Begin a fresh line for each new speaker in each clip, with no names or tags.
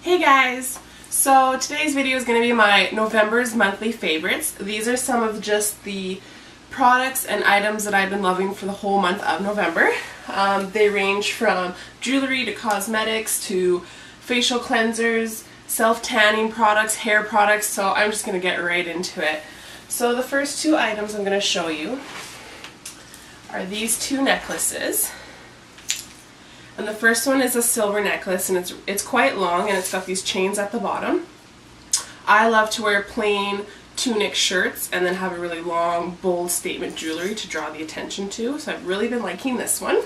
Hey guys! So today's video is going to be my November's monthly favorites. These are some of just the products and items that I've been loving for the whole month of November. They range from jewelry to cosmetics to facial cleansers, self-tanning products, hair products, so I'm just going to get right into it. So the first two items I'm going to show you are these two necklaces. And the first one is a silver necklace, and it's quite long, and it's got these chains at the bottom. I love to wear plain tunic shirts and then have a really long, bold statement jewelry to draw the attention to, so I've really been liking this one.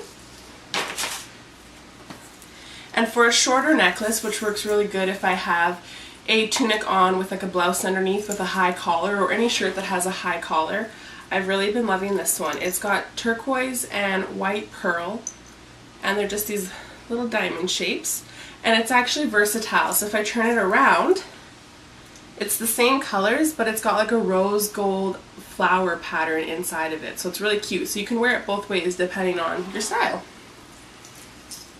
And for a shorter necklace, which works really good if I have a tunic on with like a blouse underneath with a high collar, or any shirt that has a high collar, I've really been loving this one. It's got turquoise and white pearl, and they're just these little diamond shapes, and it's actually versatile. So if I turn it around, it's the same colors, but it's got like a rose gold flower pattern inside of it, so it's really cute. So you can wear it both ways depending on your style.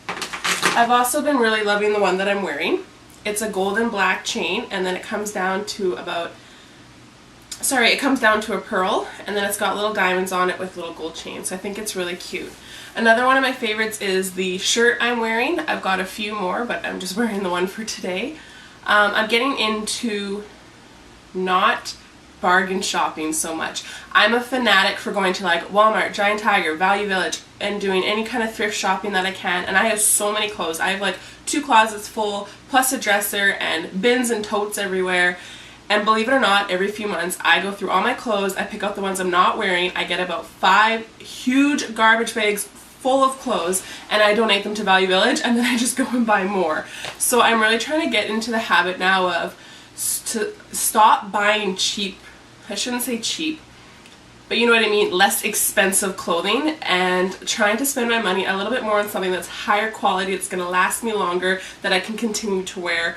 I've also been really loving the one that I'm wearing. It's a gold and black chain, and then it comes down to a pearl, and then it's got little diamonds on it with little gold chains, so I think it's really cute. Another one of my favorites is the shirt I'm wearing. I've got a few more, but I'm just wearing the one for today. I'm getting into not bargain shopping so much. I'm a fanatic for going to like Walmart, Giant Tiger, Value Village, and doing any kind of thrift shopping that I can, and I have so many clothes. I have like 2 closets full, plus a dresser, and bins and totes everywhere. And believe it or not, every few months I go through all my clothes, I pick out the ones I'm not wearing, I get about 5 huge garbage bags full of clothes, and I donate them to Value Village, and then I just go and buy more. So I'm really trying to get into the habit now of to stop buying cheap, I shouldn't say cheap, but you know what I mean, less expensive clothing, and trying to spend my money a little bit more on something that's higher quality, that's going to last me longer, that I can continue to wear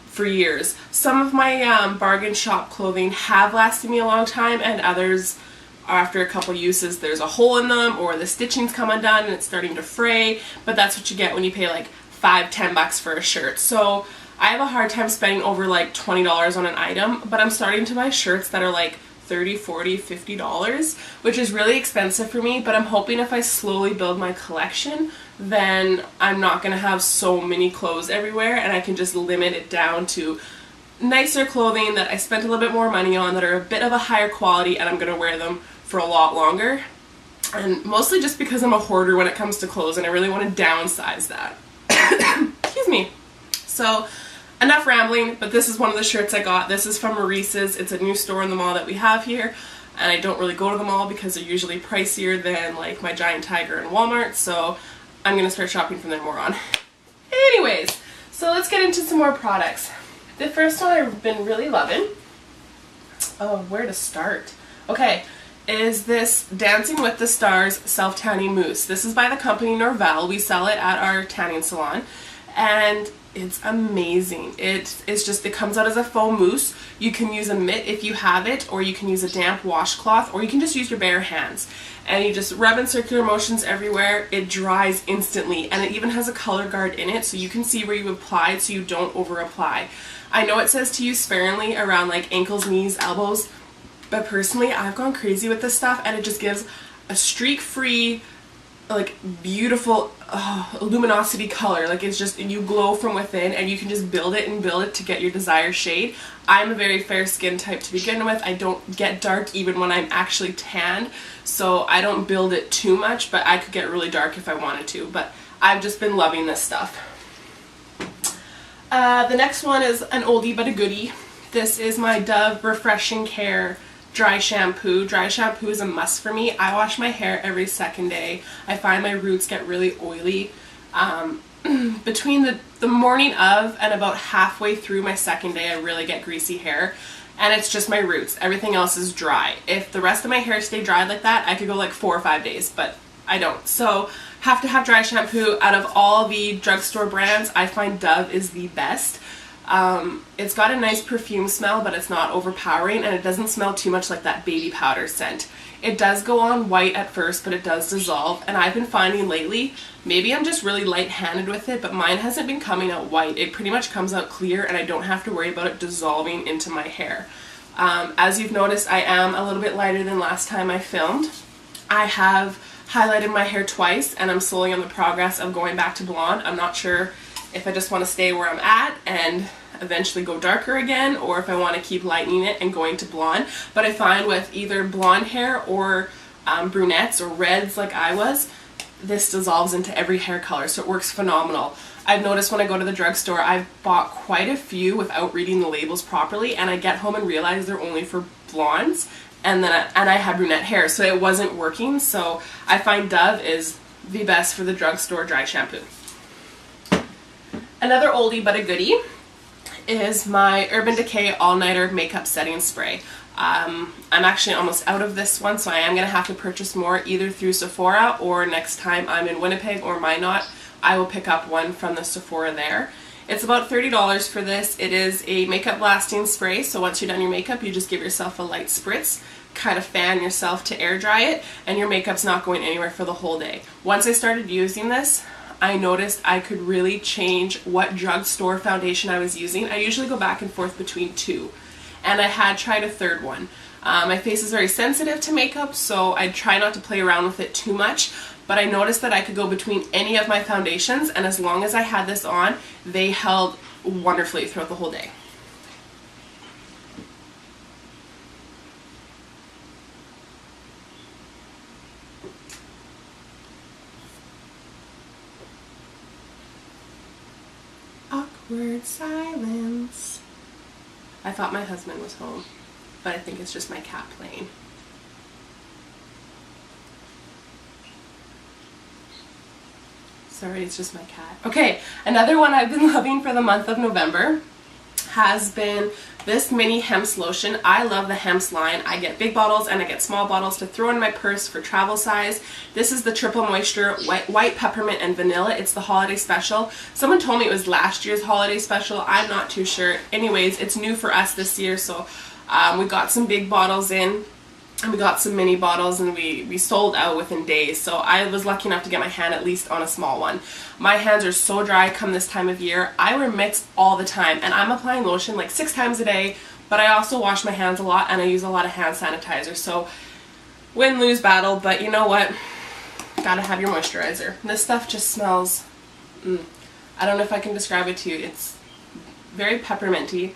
for years. Some of my bargain shop clothing have lasted me a long time, and others, after a couple uses, there's a hole in them, or the stitching's come undone and it's starting to fray, but that's what you get when you pay like $5–10 bucks for a shirt. So I have a hard time spending over like $20 on an item, but I'm starting to buy shirts that are like $30, $40, $50, which is really expensive for me, but I'm hoping if I slowly build my collection, then I'm not going to have so many clothes everywhere, and I can just limit it down to nicer clothing that I spent a little bit more money on, that are a bit of a higher quality, and I'm going to wear them for a lot longer. And mostly just because I'm a hoarder when it comes to clothes, and I really want to downsize that. Excuse me. So enough rambling, but this is one of the shirts I got. This is from Maurice's. It's a new store in the mall that we have here, and I don't really go to the mall because they're usually pricier than like my Giant Tiger and Walmart, so I'm going to start shopping from there more on. Anyways, so let's get into some more products. The first one I've been really loving, oh, where to start? Okay, is this Dancing with the Stars Self-Tanning Mousse. This is by the company Norvell. We sell it at our tanning salon, and it's amazing. It comes out as a faux mousse. You can use a mitt if you have it, or you can use a damp washcloth, or you can just use your bare hands. And you just rub in circular motions everywhere. It dries instantly, and it even has a color guard in it, so you can see where you applied so you don't over apply. I know it says to use sparingly around like ankles, knees, elbows, but personally I've gone crazy with this stuff, and it just gives a streak-free, like beautiful luminosity color. Like it's just, you glow from within, and you can just build it to get your desired shade. I'm a very fair skin type to begin with. I don't get dark even when I'm actually tanned, so I don't build it too much, but I could get really dark if I wanted to. But I've just been loving this stuff. The next one is an oldie but a goodie. This is my Dove Refreshing Care dry shampoo. Dry shampoo is a must for me. I wash my hair every second day. I find my roots get really oily. Between the morning of and about halfway through my second day, I really get greasy hair, and it's just my roots. Everything else is dry. If the rest of my hair stayed dry like that, I could go like 4 or 5 days, but I don't. So have to have dry shampoo. Out of all the drugstore brands, I find Dove is the best. It's got a nice perfume smell, but it's not overpowering, and it doesn't smell too much like that baby powder scent. It does go on white at first, but it does dissolve, and I've been finding lately, maybe I'm just really light-handed with it, but mine hasn't been coming out white. It pretty much comes out clear, and I don't have to worry about it dissolving into my hair. As you've noticed, I am a little bit lighter than last time I filmed. I have highlighted my hair twice, and I'm slowly on the progress of going back to blonde. I'm not sure if I just want to stay where I'm at and eventually go darker again, or if I want to keep lightening it and going to blonde. But I find with either blonde hair or brunettes or reds like I was, this dissolves into every hair color, so it works phenomenal. I've noticed when I go to the drugstore, I've bought quite a few without reading the labels properly, and I get home and realize they're only for blondes, and I had brunette hair, so it wasn't working. So I find Dove is the best for the drugstore dry shampoo. Another oldie but a goodie is my Urban Decay All Nighter Makeup Setting Spray. I'm actually almost out of this one, so I am going to have to purchase more either through Sephora, or next time I'm in Winnipeg or Minot, I will pick up one from the Sephora there. It's about $30 for this. It is a makeup lasting spray, so once you're done your makeup, you just give yourself a light spritz, kind of fan yourself to air dry it, and your makeup's not going anywhere for the whole day. Once I started using this, I noticed I could really change what drugstore foundation I was using. I usually go back and forth between two, and I had tried a third one. My face is very sensitive to makeup, so I try not to play around with it too much, but I noticed that I could go between any of my foundations, and as long as I had this on, they held wonderfully throughout the whole day. Awkward silence. I thought my husband was home, but I think it's just my cat playing. Sorry, it's just my cat. Okay, another one I've been loving for the month of November has been this mini Hemp's lotion. I love the Hemp's line. I get big bottles and I get small bottles to throw in my purse for travel size. This is the triple moisture white peppermint and vanilla. It's the holiday special. Someone told me it was last year's holiday special. I'm not too sure. Anyways, it's new for us this year, so we got some big bottles in, and we got some mini bottles, and we sold out within days, so I was lucky enough to get my hand at least on a small one. My hands are so dry come this time of year. I wear mitts all the time, and I'm applying lotion like 6 times a day, but I also wash my hands a lot, and I use a lot of hand sanitizer, so win-lose battle, but you know what? Gotta have your moisturizer. This stuff just smells, I don't know if I can describe it to you. It's very pepperminty,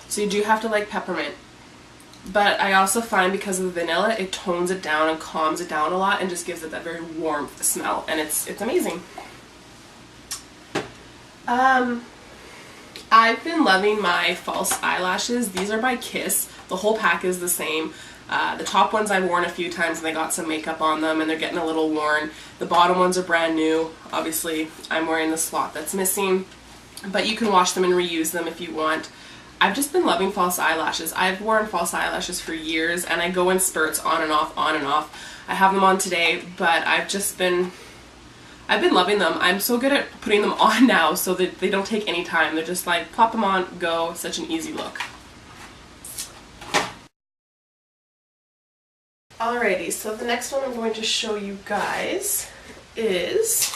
so you do have to like peppermint. But I also find because of the vanilla, it tones it down and calms it down a lot and just gives it that very warm smell, and it's amazing. I've been loving my false eyelashes. These are by Kiss. The whole pack is the same. The top ones I've worn a few times and they got some makeup on them and they're getting a little worn. The bottom ones are brand new. Obviously, I'm wearing the slot that's missing, but you can wash them and reuse them if you want. I've just been loving false eyelashes. I've worn false eyelashes for years, and I go in spurts on and off, on and off. I have them on today, but I've been loving them. I'm so good at putting them on now so that they don't take any time. They're just like, pop them on, go, such an easy look. Alrighty, so the next one I'm going to show you guys is...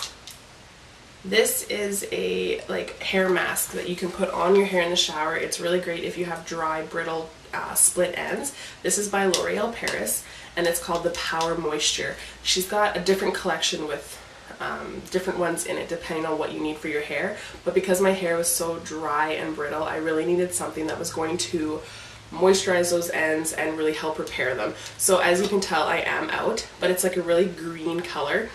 This is a hair mask that you can put on your hair in the shower. It's really great if you have dry, brittle, split ends. This is by L'Oreal Paris, and it's called the Power Moisture. She's got a different collection with different ones in it depending on what you need for your hair. But because my hair was so dry and brittle, I really needed something that was going to moisturize those ends and really help repair them. So as you can tell, I am out, but it's like a really green color.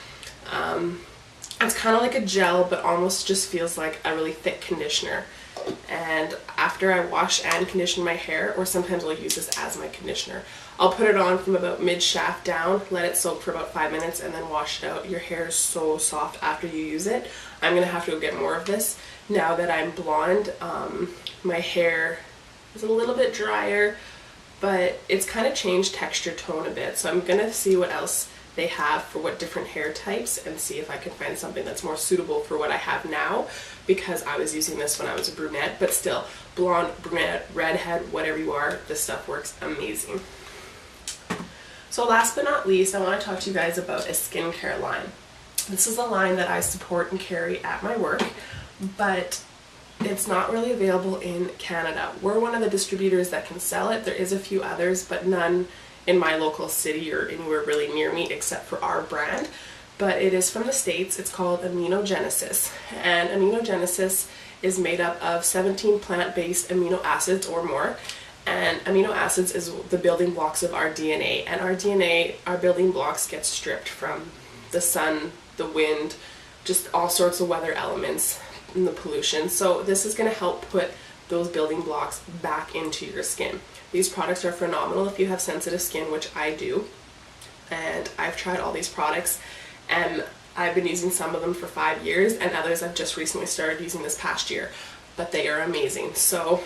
It's kind of like a gel, but almost just feels like a really thick conditioner. And after I wash and condition my hair, or sometimes I'll use this as my conditioner, I'll put it on from about mid-shaft down, let it soak for about 5 minutes, and then wash it out. Your hair is so soft after you use it. I'm going to have to go get more of this. Now that I'm blonde, my hair is a little bit drier, but it's kind of changed texture tone a bit, so I'm going to see what else they have for what different hair types and see if I can find something that's more suitable for what I have now, because I was using this when I was a brunette, but still, blonde, brunette, redhead, whatever you are, this stuff works amazing. So last but not least, I want to talk to you guys about a skincare line. This is a line that I support and carry at my work, but it's not really available in Canada. We're one of the distributors that can sell it. There is a few others, but none in my local city or anywhere really near me except for our brand. But it is from the States. It's called Aminogenesis. And Aminogenesis is made up of 17 plant-based amino acids or more. And amino acids is the building blocks of our DNA. And our DNA, our building blocks, get stripped from the sun, the wind, just all sorts of weather elements and the pollution. So this is going to help put those building blocks back into your skin. These products are phenomenal if you have sensitive skin, which I do. And I've tried all these products, and I've been using some of them for 5 years, and others I've just recently started using this past year. But they are amazing. So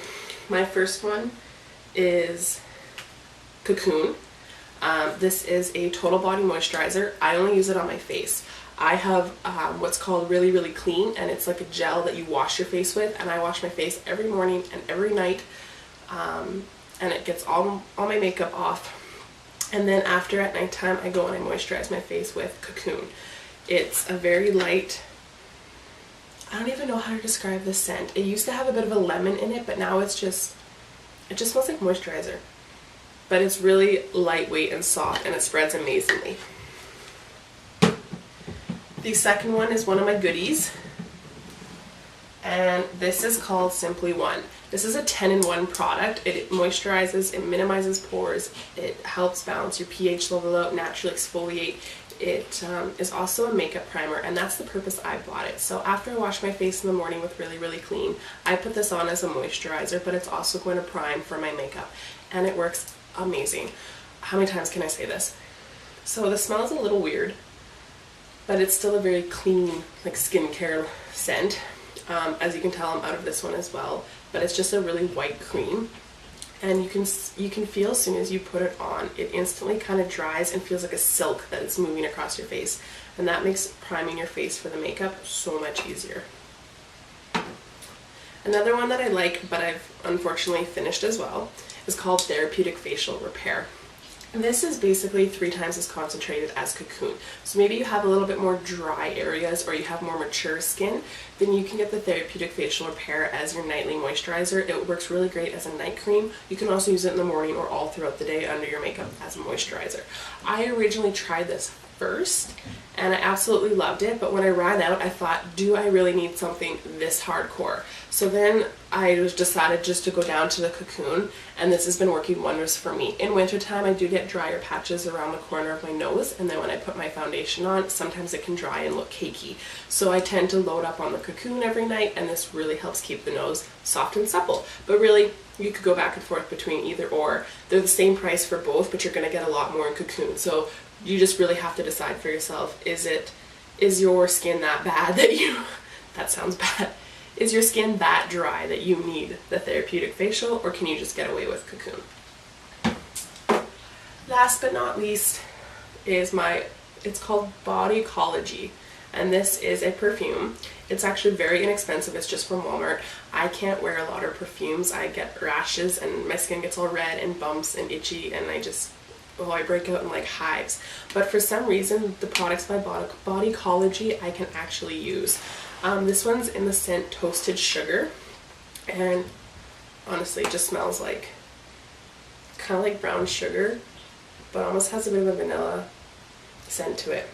my first one is Cocoon. This is a total body moisturizer. I only use it on my face. I have what's called Really Really Clean, and it's like a gel that you wash your face with, and I wash my face every morning and every night, and it gets all my makeup off. And then after at nighttime, I go and I moisturize my face with Cocoon. It's a very light, I don't even know how to describe this scent. It used to have a bit of a lemon in it, but now it just smells like moisturizer. But it's really lightweight and soft, and it spreads amazingly. The second one is one of my goodies, and this is called Simply One. This is a 10-in-1 product. It moisturizes, it minimizes pores, it helps balance your pH level out, naturally exfoliate. It is also a makeup primer, and that's the purpose I bought it. So after I wash my face in the morning with Really Really Clean, I put this on as a moisturizer, but it's also going to prime for my makeup, and it works amazing. How many times can I say this? So the smell is a little weird, but it's still a very clean, like, skincare scent. As you can tell, I'm out of this one as well, but it's just a really white cream, and you can feel as soon as you put it on, it instantly kind of dries and feels like a silk that is moving across your face, and that makes priming your face for the makeup so much easier. Another one that I like, but I've unfortunately finished as well, is called Therapeutic Facial Repair. And this is basically 3 times as concentrated as Cocoon. So maybe you have a little bit more dry areas, or you have more mature skin, then you can get the Therapeutic Facial Repair as your nightly moisturizer. It works really great as a night cream. You can also use it in the morning or all throughout the day under your makeup as a moisturizer. I originally tried this first, and I absolutely loved it, but when I ran out, I thought, do I really need something this hardcore? So then I decided just to go down to the Cocoon, and this has been working wonders for me. In wintertime, I do get drier patches around the corner of my nose, and then when I put my foundation on, sometimes it can dry and look cakey. So I tend to load up on the Cocoon every night, and this really helps keep the nose soft and supple. But really, you could go back and forth between either or. They're the same price for both, but you're going to get a lot more in Cocoon. So you just really have to decide for yourself, is your skin that bad that you, that sounds bad, is your skin that dry that you need the therapeutic facial, or can you just get away with Cocoon? Last but not least is it's called Bodycology, and this is a perfume. It's actually very inexpensive. It's just from Walmart. I can't wear a lot of perfumes. I get rashes and my skin gets all red and bumps and itchy, and I break out in like hives. But for some reason, the products by Bodycology I can actually use. This one's in the scent Toasted Sugar, and honestly it just smells like kind of like brown sugar, but almost has a bit of a vanilla scent to it.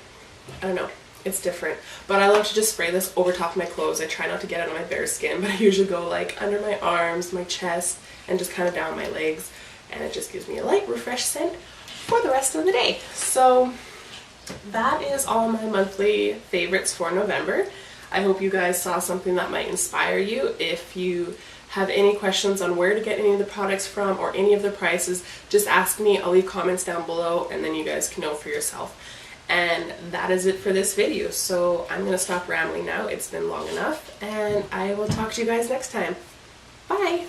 I don't know, it's different, but I love to just spray this over top of my clothes. I try not to get it on my bare skin, but I usually go like under my arms, my chest, and just kind of down my legs, and it just gives me a light refresh scent for the rest of the day. So that is all my monthly favorites for November. I hope you guys saw something that might inspire you. If you have any questions on where to get any of the products from or any of the prices, just ask me. I'll leave comments down below, and then you guys can know for yourself. And that is it for this video. So I'm going to stop rambling now. It's been long enough, and I will talk to you guys next time. Bye!